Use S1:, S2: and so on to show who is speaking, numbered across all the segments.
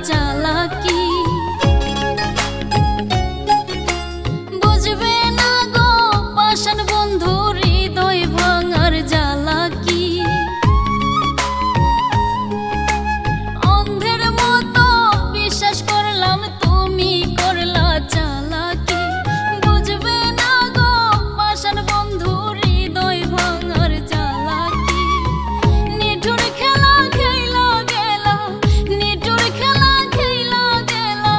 S1: চালাকি বুঝবে না গো পাষাণ বন্ধু হৃদয় ভাঙার জ্বালাকি অন্ধের মতো বিশ্বাস করলাম তুমি করলা চালাকি বুঝবে না গো পাষাণ বন্ধু হৃদয় ভাঙার জ্বালাকি নিঠুর খেলা খেলা গেলা নিঠুর খেলা খেলা গেলা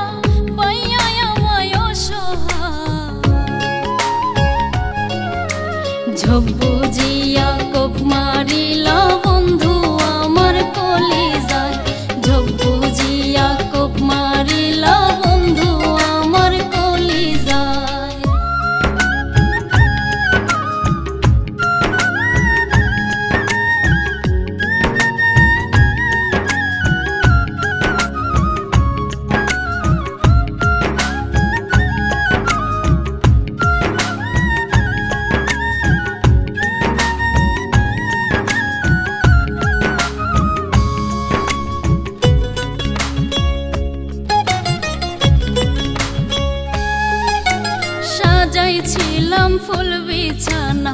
S1: পাইয়া আমায় ঝোপ বুঝিয়া কোপ মারিলা বন্ধু আমার কলিজায় ঝোপ বুঝিয়া কোপ মারিলা বন্ধু আমার কলিজায় সাজাইছিলাম ফুল বিছানা